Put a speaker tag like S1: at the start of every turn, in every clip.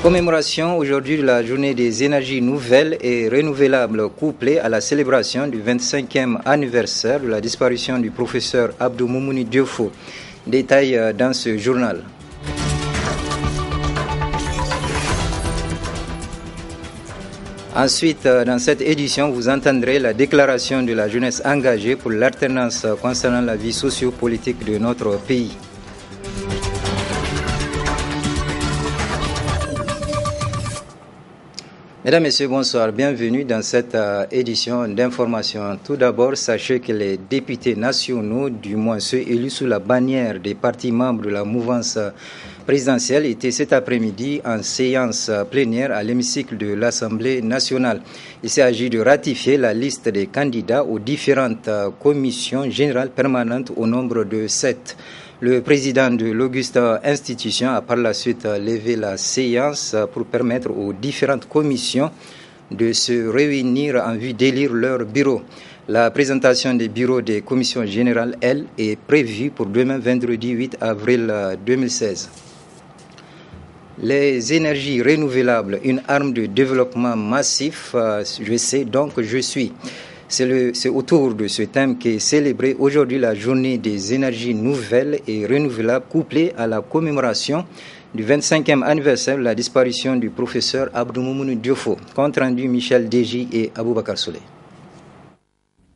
S1: Commémoration aujourd'hui de la journée des énergies nouvelles et renouvelables couplée à la célébration du 25e anniversaire de la disparition du professeur Abdou Moumouni Diofo. Détail dans ce journal. Ensuite, dans cette édition, vous entendrez la déclaration de la jeunesse engagée pour l'alternance concernant la vie socio-politique de notre pays. Mesdames, Messieurs, bonsoir. Bienvenue dans cette édition d'information. Tout d'abord, sachez que les députés nationaux, du moins ceux élus sous la bannière des partis membres de la mouvance présidentielle, étaient cet après-midi en séance plénière à l'hémicycle de l'Assemblée nationale. Il s'agit de ratifier la liste des candidats aux différentes commissions générales permanentes au nombre de 7. Le président de l'auguste institution a par la suite levé la séance pour permettre aux différentes commissions de se réunir en vue d'élire leur bureau. La présentation des bureaux des commissions générales, elle, est prévue pour demain, vendredi 8 avril 2016. Les énergies renouvelables, une arme de développement massif, je sais donc je suis. C'est autour de ce thème qu'est célébrée aujourd'hui la journée des énergies nouvelles et renouvelables couplée à la commémoration du 25e anniversaire de la disparition du professeur Abdou Moumouni Diofo. Compte rendu Michel Deji et Aboubakar Souley.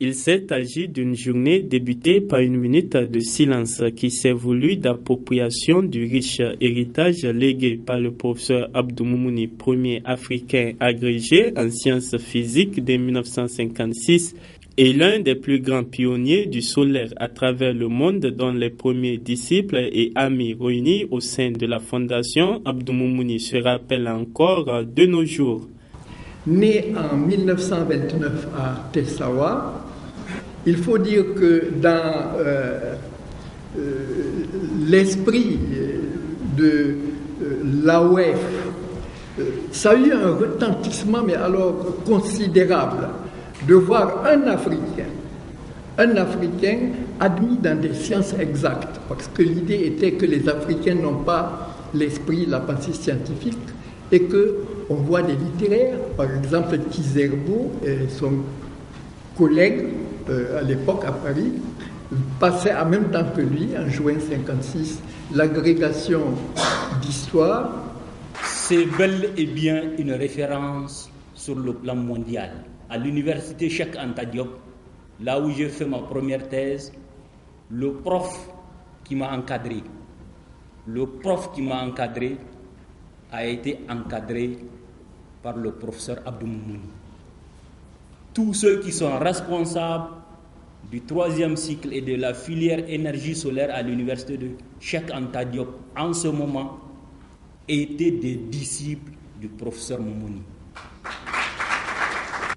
S2: Il s'est agi d'une journée débutée par une minute de silence qui s'est voulue d'appropriation du riche héritage légué par le professeur Abdou Moumouni, premier africain agrégé en sciences physiques dès 1956 et l'un des plus grands pionniers du solaire à travers le monde, dont les premiers disciples et amis réunis au sein de la fondation Abdou Moumouni se rappellent encore de nos jours.
S3: Né en 1929 à Tessawa, il faut dire que dans l'esprit de l'AOF, ça a eu un retentissement, mais alors considérable, de voir un Africain admis dans des sciences exactes, parce que l'idée était que les Africains n'ont pas l'esprit, la pensée scientifique, et qu'on voit des littéraires, par exemple Kizerbo et son collègue à l'époque à Paris, passaient en même temps que lui, en juin 1956, l'agrégation d'histoire.
S4: C'est bel et bien une référence sur le plan mondial. À l'université Cheikh Anta Diop, là où j'ai fait ma première thèse, le prof qui m'a encadré a été encadré par le professeur Abdou Moumouni. Tous ceux qui sont responsables du 3e cycle et de la filière énergie solaire à l'université de Cheikh Anta Diop en ce moment étaient des disciples du professeur Moumouni.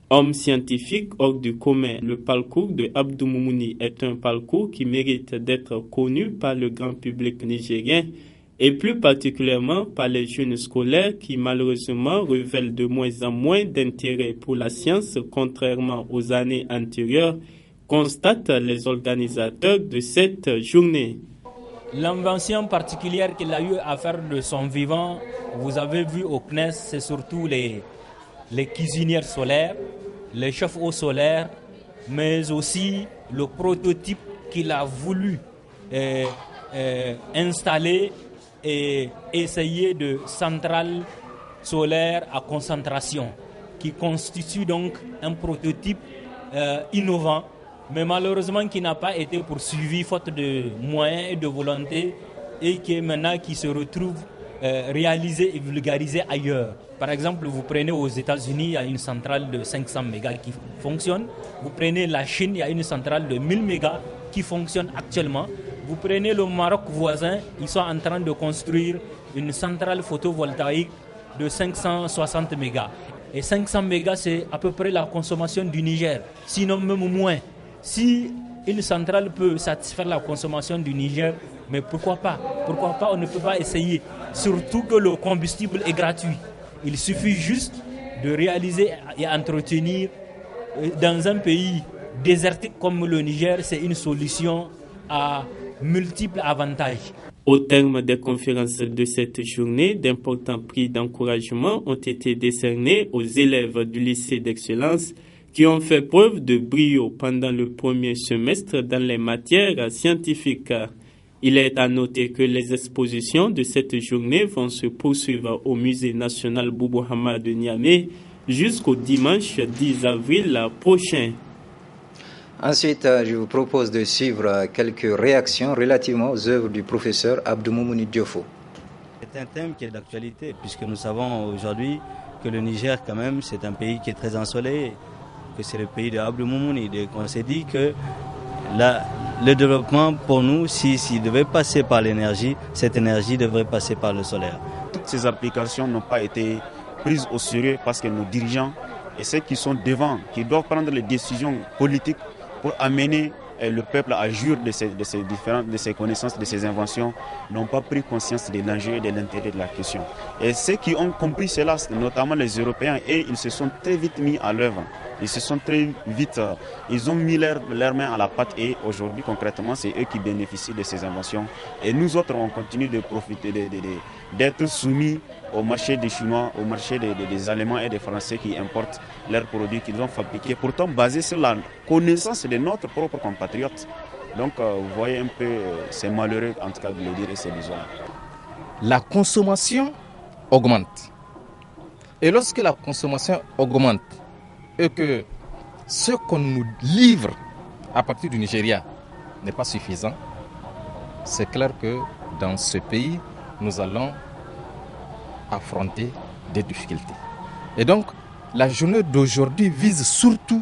S2: Homme scientifique hors du commun, le parcours de Abdou Moumouni est un parcours qui mérite d'être connu par le grand public nigérien et plus particulièrement par les jeunes scolaires qui malheureusement révèlent de moins en moins d'intérêt pour la science contrairement aux années antérieures, constatent les organisateurs de cette journée.
S4: L'invention particulière qu'il a eu à faire de son vivant, vous avez vu au CNES, c'est surtout les cuisinières solaires, les chauffe-eau solaires, mais aussi le prototype qu'il a voulu installer et essayer de centrale solaire à concentration, qui constitue donc un prototype innovant, mais malheureusement qui n'a pas été poursuivi faute de moyens et de volonté, et qui se retrouve réalisé et vulgarisé ailleurs. Par exemple, vous prenez aux États-Unis, il y a une centrale de 500 mégas qui fonctionne. Vous prenez la Chine, il y a une centrale de 1000 mégas qui fonctionne actuellement. Vous prenez le Maroc voisin, ils sont en train de construire une centrale photovoltaïque de 560 mégas. Et 500 mégas, c'est à peu près la consommation du Niger, sinon même moins. Si une centrale peut satisfaire la consommation du Niger, mais pourquoi pas? Pourquoi pas on ne peut pas essayer? Surtout que le combustible est gratuit. Il suffit juste de réaliser et entretenir. Dans un pays désertique comme le Niger, c'est une solution à multiples avantages.
S2: Au terme des conférences de cette journée, d'importants prix d'encouragement ont été décernés aux élèves du lycée d'excellence qui ont fait preuve de brio pendant le premier semestre dans les matières scientifiques. Il est à noter que les expositions de cette journée vont se poursuivre au Musée national Boubou Hamad de Niamey jusqu'au dimanche 10 avril prochain.
S1: Ensuite, je vous propose de suivre quelques réactions relativement aux œuvres du professeur Abdou-Moumouni Diofo.
S5: C'est un thème qui est d'actualité puisque nous savons aujourd'hui que le Niger, quand même, c'est un pays qui est très ensoleillé, que c'est le pays de Abdou-Moumouni. On s'est dit que le développement, pour nous, s'il devait passer par l'énergie, cette énergie devrait passer par le solaire.
S6: Toutes ces applications n'ont pas été prises au sérieux parce que nos dirigeants et ceux qui sont devant, qui doivent prendre les décisions politiques pour amener le peuple à jouir de ces connaissances, de ces inventions, n'ont pas pris conscience de l'enjeu et de l'intérêt de la question. Et ceux qui ont compris cela, notamment les Européens, et ils se sont très vite mis à l'œuvre. Ils ont mis leurs mains à la pâte et aujourd'hui, concrètement, c'est eux qui bénéficient de ces inventions. Et nous autres, on continue de profiter, d'être soumis au marché des Chinois, au marché des Allemands et des Français qui importent leurs produits qu'ils ont fabriqués, pourtant basés sur la connaissance de notre propre compatriotes. Donc, vous voyez un peu, c'est malheureux en tout cas de le dire et c'est désolant.
S7: La consommation augmente. Et lorsque la consommation augmente et que ce qu'on nous livre à partir du Nigeria n'est pas suffisant, c'est clair que dans ce pays, nous allons affronter des difficultés. Et donc, la journée d'aujourd'hui vise surtout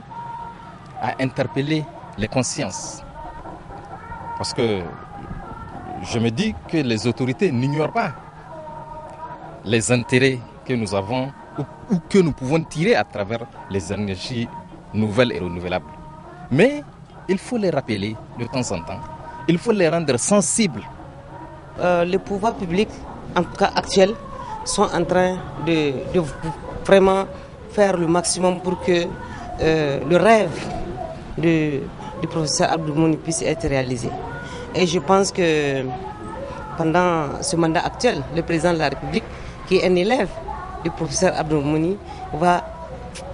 S7: à interpeller les consciences. Parce que je me dis que les autorités n'ignorent pas les intérêts que nous avons ou que nous pouvons tirer à travers les énergies nouvelles et renouvelables. Mais il faut les rappeler de temps en temps. Il faut les rendre sensibles.
S8: Les pouvoirs publics, en tout cas actuels, sont en train de vraiment faire le maximum pour que le rêve du professeur Abdou-Moumouni puisse être réalisé. Et je pense que pendant ce mandat actuel, le président de la République, qui est un élève du professeur Abdou-Moumouni, va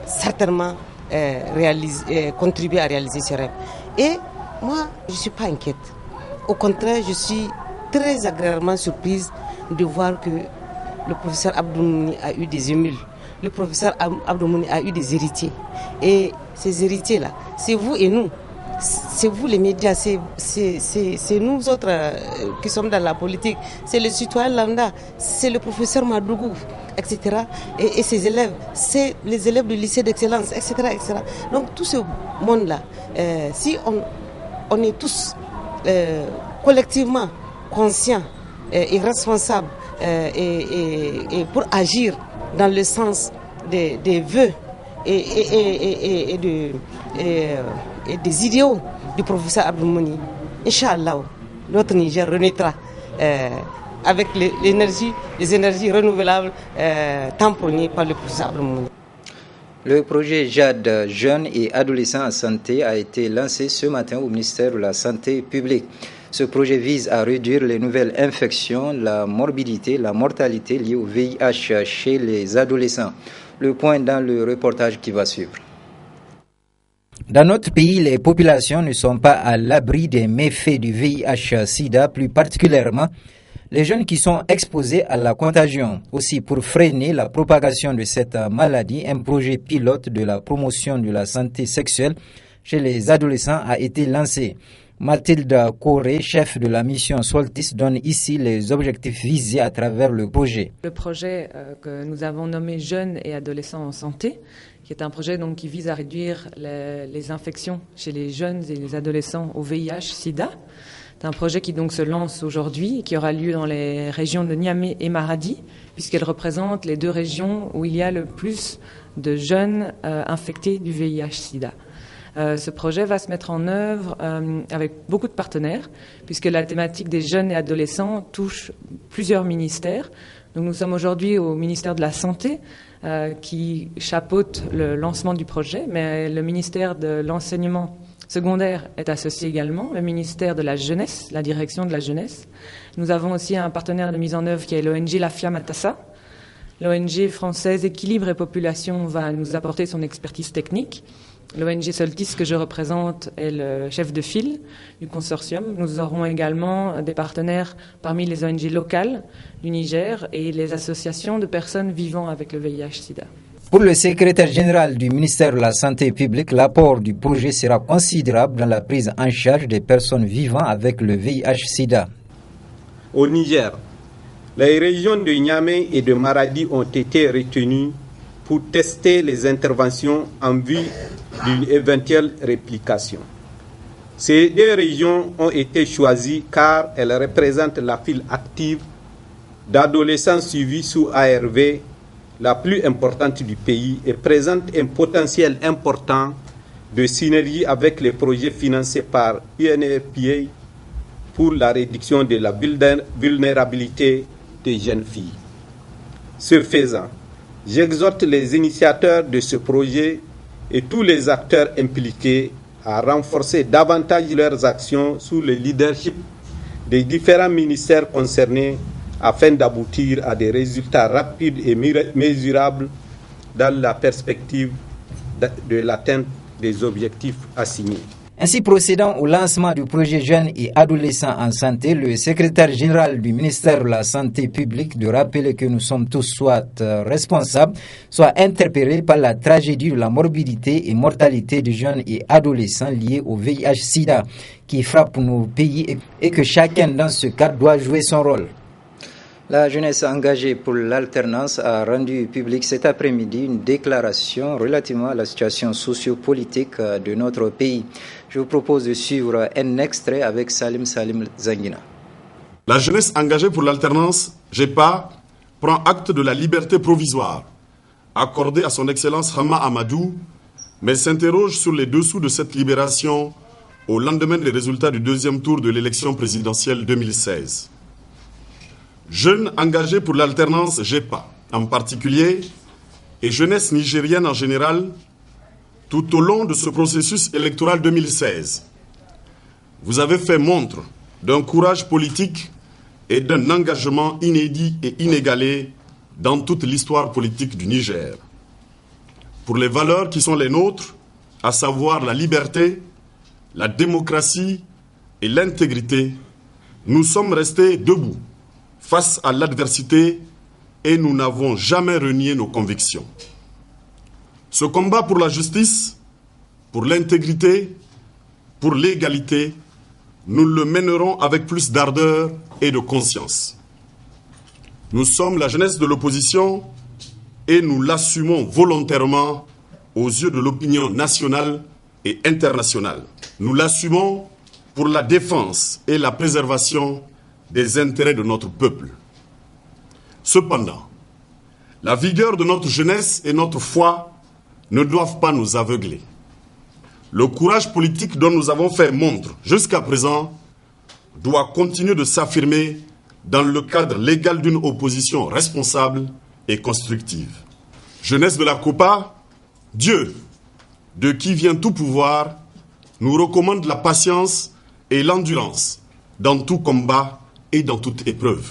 S8: certainement contribuer à réaliser ce rêve. Et moi, je ne suis pas inquiète. Au contraire, je suis très agréablement surprise de voir que le professeur Abdou-Moumouni a eu des émules. Le professeur Abdou-Moumouni a eu des héritiers. Et ces héritiers-là, c'est vous et nous. C'est vous les médias, c'est nous autres qui sommes dans la politique. C'est le citoyen lambda, c'est le professeur Madougou, etc. Et ses élèves, c'est les élèves du lycée d'excellence, etc., etc. Donc tout ce monde-là, si on est tous collectivement conscients et responsables et pour agir dans le sens des vœux et des idéaux du professeur Abdou-Moumouni, Inch'Allah, notre Niger renaîtra avec les énergies renouvelables tant prônées par le professeur Abdou-Moumouni.
S1: Le projet JAD, Jeunes et Adolescents en Santé, a été lancé ce matin au ministère de la Santé publique. Ce projet vise à réduire les nouvelles infections, la morbidité, la mortalité liée au VIH chez les adolescents. Le point dans le reportage qui va suivre. Dans notre pays, les populations ne sont pas à l'abri des méfaits du VIH-Sida, plus particulièrement les jeunes qui sont exposés à la contagion. Aussi, pour freiner la propagation de cette maladie, un projet pilote de la promotion de la santé sexuelle chez les adolescents a été lancé. Mathilde Coré, chef de la mission Soltis, donne ici les objectifs visés à travers le projet.
S9: Le projet que nous avons nommé Jeunes et Adolescents en Santé, qui est un projet donc, qui vise à réduire les infections chez les jeunes et les adolescents au VIH-Sida. C'est un projet qui donc se lance aujourd'hui et qui aura lieu dans les régions de Niamey et Maradi, puisqu'elles représentent les deux régions où il y a le plus de jeunes infectés du VIH-Sida. Ce projet va se mettre en œuvre avec beaucoup de partenaires, puisque la thématique des jeunes et adolescents touche plusieurs ministères. Donc nous sommes aujourd'hui au ministère de la Santé, qui chapeaute le lancement du projet, mais le ministère de l'Enseignement secondaire est associé également, le ministère de la Jeunesse, la direction de la jeunesse. Nous avons aussi un partenaire de mise en œuvre qui est l'ONG La Fiamatassa. L'ONG française Équilibre et Population va nous apporter son expertise technique. L'ONG Soltis que je représente est le chef de file du consortium. Nous aurons également des partenaires parmi les ONG locales du Niger et les associations de personnes vivant avec le VIH-Sida.
S1: Pour le secrétaire général du ministère de la Santé publique, l'apport du projet sera considérable dans la prise en charge des personnes vivant avec le VIH-Sida.
S10: Au Niger, les régions de Niamey et de Maradi ont été retenues pour tester les interventions en vue d'une éventuelle réplication. Ces deux régions ont été choisies car elles représentent la file active d'adolescents suivis sous ARV la plus importante du pays et présentent un potentiel important de synergie avec les projets financés par UNFPA pour la réduction de la vulnérabilité des jeunes filles. Ce faisant, j'exhorte les initiateurs de ce projet et tous les acteurs impliqués à renforcer davantage leurs actions sous le leadership des différents ministères concernés afin d'aboutir à des résultats rapides et mesurables dans la perspective de l'atteinte des objectifs assignés.
S1: Ainsi, procédant au lancement du projet Jeunes et Adolescents en Santé, le secrétaire général du ministère de la Santé publique de rappeler que nous sommes tous soit responsables, soit interpellés par la tragédie de la morbidité et mortalité des jeunes et adolescents liés au VIH-Sida qui frappe nos pays et que chacun dans ce cadre doit jouer son rôle. La jeunesse engagée pour l'alternance a rendu public cet après-midi une déclaration relativement à la situation sociopolitique de notre pays. Je vous propose de suivre un extrait avec Salim Zangina.
S11: La jeunesse engagée pour l'alternance, JEPA, prend acte de la liberté provisoire accordée à son Excellence Hama Amadou, mais s'interroge sur les dessous de cette libération au lendemain des résultats du deuxième tour de l'élection présidentielle 2016. Jeunes engagés pour l'alternance JEPA en particulier et jeunesse nigérienne en général, tout au long de ce processus électoral 2016, vous avez fait montre d'un courage politique et d'un engagement inédit et inégalé dans toute l'histoire politique du Niger. Pour les valeurs qui sont les nôtres, à savoir la liberté, la démocratie et l'intégrité, nous sommes restés debout face à l'adversité et nous n'avons jamais renié nos convictions. Ce combat pour la justice, pour l'intégrité, pour l'égalité, nous le mènerons avec plus d'ardeur et de conscience. Nous sommes la jeunesse de l'opposition et nous l'assumons volontairement aux yeux de l'opinion nationale et internationale. Nous l'assumons pour la défense et la préservation des intérêts de notre peuple. Cependant, la vigueur de notre jeunesse et notre foi ne doivent pas nous aveugler. Le courage politique dont nous avons fait montre jusqu'à présent doit continuer de s'affirmer dans le cadre légal d'une opposition responsable et constructive. Jeunesse de la COPA, Dieu, de qui vient tout pouvoir, nous recommande la patience et l'endurance dans tout combat et dans toute épreuve.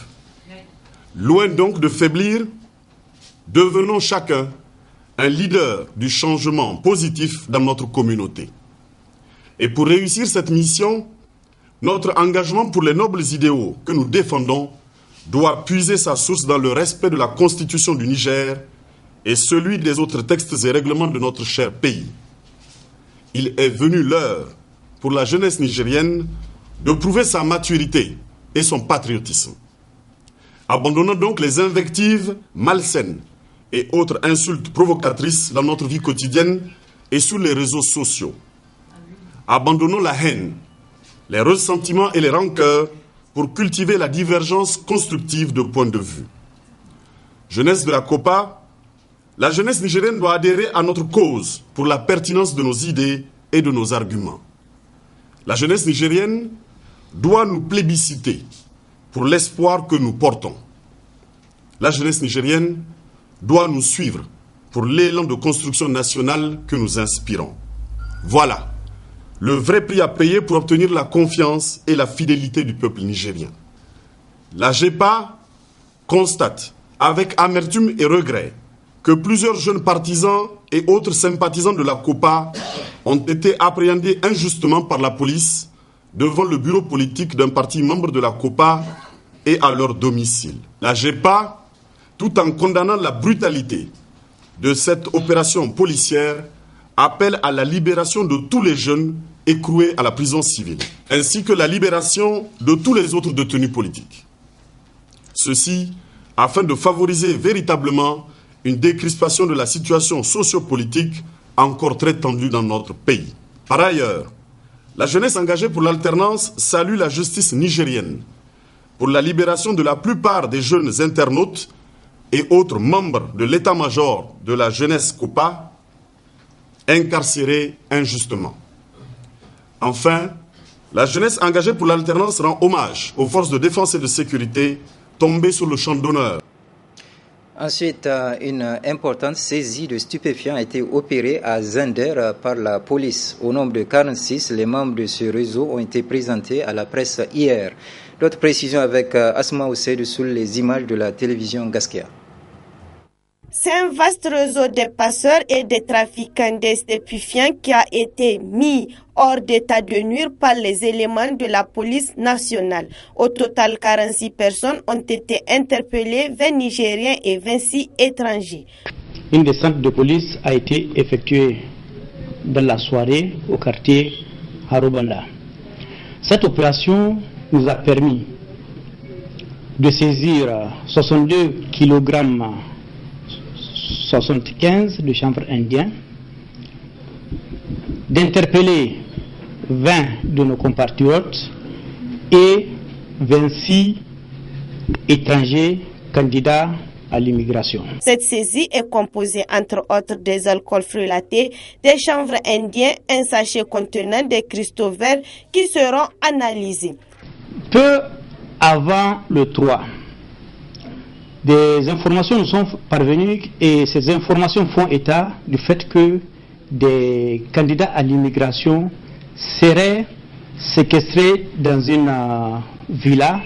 S11: Loin donc de faiblir, devenons chacun un leader du changement positif dans notre communauté. Et pour réussir cette mission, notre engagement pour les nobles idéaux que nous défendons doit puiser sa source dans le respect de la Constitution du Niger et celui des autres textes et règlements de notre cher pays. Il est venu l'heure pour la jeunesse nigérienne de prouver sa maturité et son patriotisme. Abandonnons donc les invectives malsaines et autres insultes provocatrices dans notre vie quotidienne et sur les réseaux sociaux. Abandonnons la haine, les ressentiments et les rancœurs pour cultiver la divergence constructive de points de vue. Jeunesse de la COPA, la jeunesse nigérienne doit adhérer à notre cause pour la pertinence de nos idées et de nos arguments. La jeunesse nigérienne doit nous plébisciter pour l'espoir que nous portons. La jeunesse nigérienne doit nous suivre pour l'élan de construction nationale que nous inspirons. Voilà, le vrai prix à payer pour obtenir la confiance et la fidélité du peuple nigérien. La JEPA constate avec amertume et regret que plusieurs jeunes partisans et autres sympathisants de la COPA ont été appréhendés injustement par la police devant le bureau politique d'un parti membre de la COPA et à leur domicile. La JEPA, tout en condamnant la brutalité de cette opération policière, appelle à la libération de tous les jeunes écroués à la prison civile, ainsi que la libération de tous les autres détenus politiques. Ceci afin de favoriser véritablement une décrispation de la situation sociopolitique encore très tendue dans notre pays. Par ailleurs, la jeunesse engagée pour l'alternance salue la justice nigérienne pour la libération de la plupart des jeunes internautes et autres membres de l'état-major de la jeunesse COPA incarcérés injustement. Enfin, la jeunesse engagée pour l'alternance rend hommage aux forces de défense et de sécurité tombées sur le champ d'honneur.
S1: Ensuite, une importante saisie de stupéfiants a été opérée à Zender par la police. Au nombre de 46, les membres de ce réseau ont été présentés à la presse hier. D'autres précisions avec Asma Ousseidou sur les images de la télévision Gaskia.
S12: C'est un vaste réseau de passeurs et de trafiquants de stupéfiants qui a été mis hors d'état de nuire par les éléments de la police nationale. Au total, 46 personnes ont été interpellées, 20 Nigériens et 26 étrangers.
S13: Une descente de police a été effectuée dans la soirée au quartier Harobanda. Cette opération nous a permis de saisir 62 kg 75 de chanvre indien, d'interpeller 20 de nos compatriotes et 26 étrangers candidats à l'immigration.
S12: Cette saisie est composée entre autres des alcools frelatés, des chanvres indiens, un sachet contenant des cristaux verts qui seront analysés.
S13: Peu avant le 3, des informations nous sont parvenues et ces informations font état du fait que des candidats à l'immigration seraient séquestrés dans une villa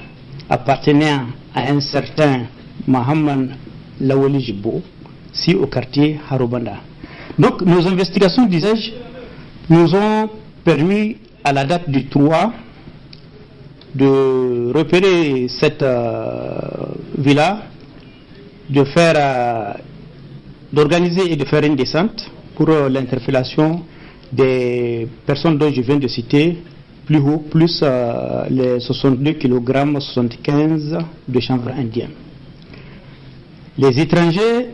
S13: appartenant à un certain Mohamed Lawali Jibo, ici au quartier Harobanda. Donc nos investigations, disais-je, nous ont permis à la date du 3 de repérer cette villa, d'organiser et de faire une descente pour l'interpellation des personnes dont je viens de citer plus haut, plus les 62 kg 75 de chanvre indien. Les étrangers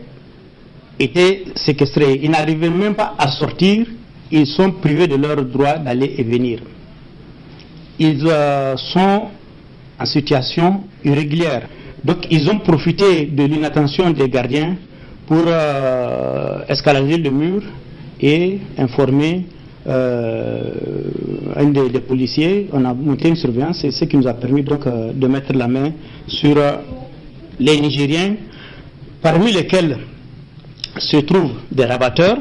S13: étaient séquestrés, ils n'arrivaient même pas à sortir, ils sont privés de leur droit d'aller et venir. Ils sont en situation irrégulière. Donc ils ont profité de l'inattention des gardiens pour escalader le mur et informer un des policiers. On a monté une surveillance et ce qui nous a permis donc de mettre la main sur les Nigériens, parmi lesquels se trouvent des rabatteurs,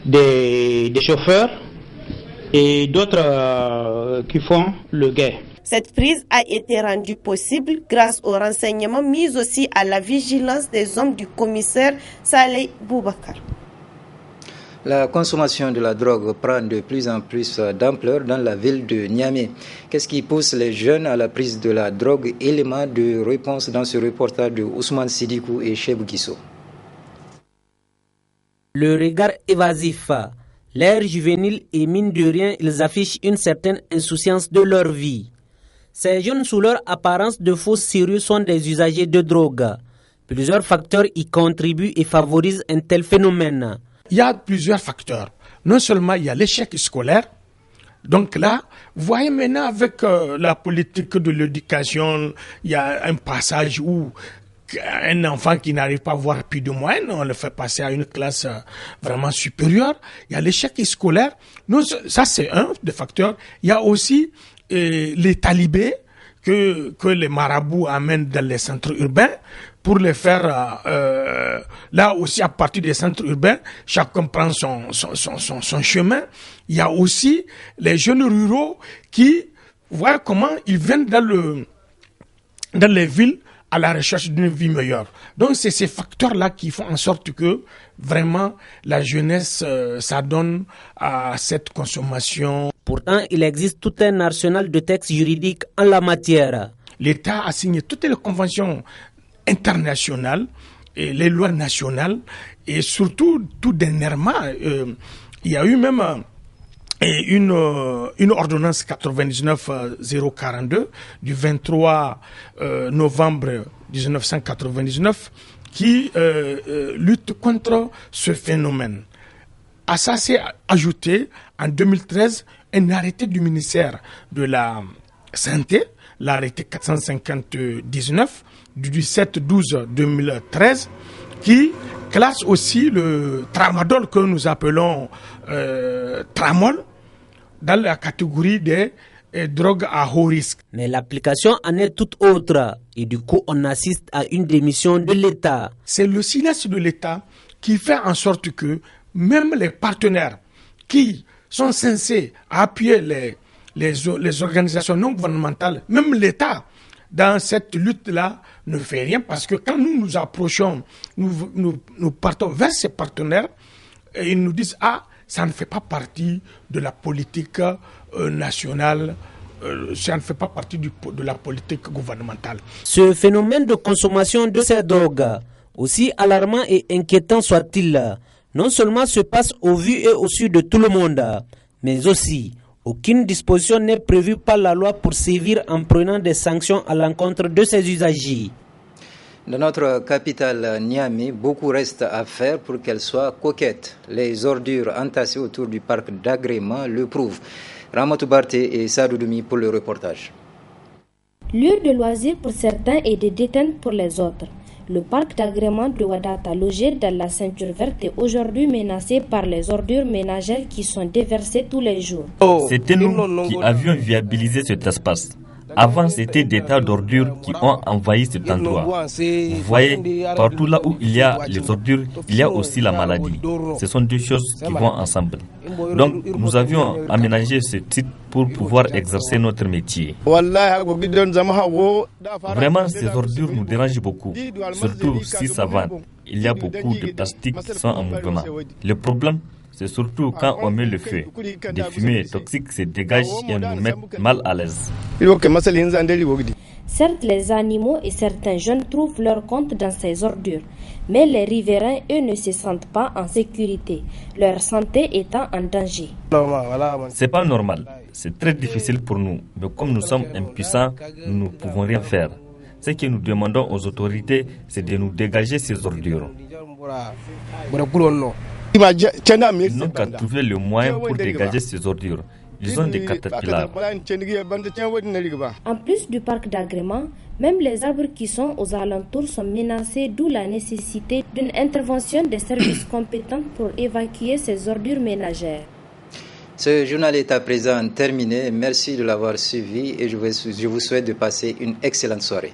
S13: des chauffeurs et d'autres qui font le guet.
S12: Cette prise a été rendue possible grâce aux renseignements mis aussi à la vigilance des hommes du commissaire Saleh Boubacar.
S1: La consommation de la drogue prend de plus en plus d'ampleur dans la ville de Niamey. Qu'est-ce qui pousse les jeunes à la prise de la drogue? Élément de réponse dans ce reportage de Ousmane Sidikou et Cheb Gisso.
S14: Le regard évasif, l'air juvénile et mine de rien, ils affichent une certaine insouciance de leur vie. Ces jeunes, sous leur apparence de faux sérieux, sont des usagers de drogue. Plusieurs facteurs y contribuent et favorisent un tel phénomène.
S15: Il y a plusieurs facteurs. Non seulement il y a l'échec scolaire. Donc là, vous voyez maintenant avec la politique de l'éducation, il y a un passage où un enfant qui n'arrive pas à avoir plus de moyenne, on le fait passer à une classe vraiment supérieure. Il y a l'échec scolaire. Non, ça c'est un des facteurs. Il y a aussi les talibés que les marabouts amènent dans les centres urbains pour les faire là aussi à partir des centres urbains, chacun prend son chemin. Il y a aussi les jeunes ruraux qui voient comment ils viennent dans les villes à la recherche d'une vie meilleure. Donc c'est ces facteurs-là qui font en sorte que vraiment la jeunesse s'adonne à cette consommation.
S14: Pourtant, il existe tout un arsenal de textes juridiques en la matière.
S15: L'État a signé toutes les conventions internationales et les lois nationales et surtout tout dernièrement, il y a eu même une ordonnance 99-042 du 23 novembre 1999 qui lutte contre ce phénomène. À ça s'est ajouté en 2013 un arrêté du ministère de la Santé, l'arrêté 450-19 du 17-12-2013 qui classe aussi le tramadol que nous appelons tramol dans la catégorie des drogues à haut risque.
S14: Mais l'application en est toute autre et du coup on assiste à une démission de l'État.
S15: C'est le silence de l'État qui fait en sorte que même les partenaires qui sont censés appuyer les organisations non gouvernementales, même l'État, dans cette lutte-là, ne fait rien parce que quand nous nous approchons, nous partons vers ces partenaires et ils nous disent « Ah, ça ne fait pas partie de la politique nationale, ça ne fait pas partie de la politique gouvernementale. »
S14: Ce phénomène de consommation de ces drogues, aussi alarmant et inquiétant soit-il, non seulement se passe au vu et au su de tout le monde, mais aussi aucune disposition n'est prévue par la loi pour sévir en prenant des sanctions à l'encontre de ces usagers.
S1: Dans notre capitale Niamey, beaucoup reste à faire pour qu'elle soit coquette. Les ordures entassées autour du parc d'agrément le prouvent. Ramatou Barté et Sadou Doumi pour le reportage.
S16: Lieu de loisirs pour certains et de détente pour les autres. Le parc d'agrément de Wadata, logé dans la ceinture verte, est aujourd'hui menacé par les ordures ménagères qui sont déversées tous les jours.
S17: C'était nous qui avions viabilisé cet espace. Avant, c'était des tas d'ordures qui ont envahi cet endroit. Vous voyez, partout là où il y a les ordures, il y a aussi la maladie. Ce sont deux choses qui vont ensemble. Donc, nous avions aménagé ce site pour pouvoir exercer notre métier. Vraiment, ces ordures nous dérangent beaucoup, surtout si ça va. Il y a beaucoup de plastique qui sont en mouvement. Le problème, c'est surtout quand on met le feu. Des fumées toxiques se dégagent et nous mettent mal à l'aise.
S16: Certes, les animaux et certains jeunes trouvent leur compte dans ces ordures, mais les riverains, eux, ne se sentent pas en sécurité, leur santé étant en danger.
S17: C'est pas normal. C'est très difficile pour nous, mais comme nous sommes impuissants, nous ne pouvons rien faire. Ce que nous demandons aux autorités, c'est de nous dégager ces ordures. Ils n'ont qu'à trouver le moyen pour dégager ces ordures. Ils ont des caterpillars.
S16: En plus du parc d'agrément, même les arbres qui sont aux alentours sont menacés, d'où la nécessité d'une intervention des services compétents pour évacuer ces ordures ménagères.
S1: Ce journal est à présent terminé. Merci de l'avoir suivi et je vous souhaite de passer une excellente soirée.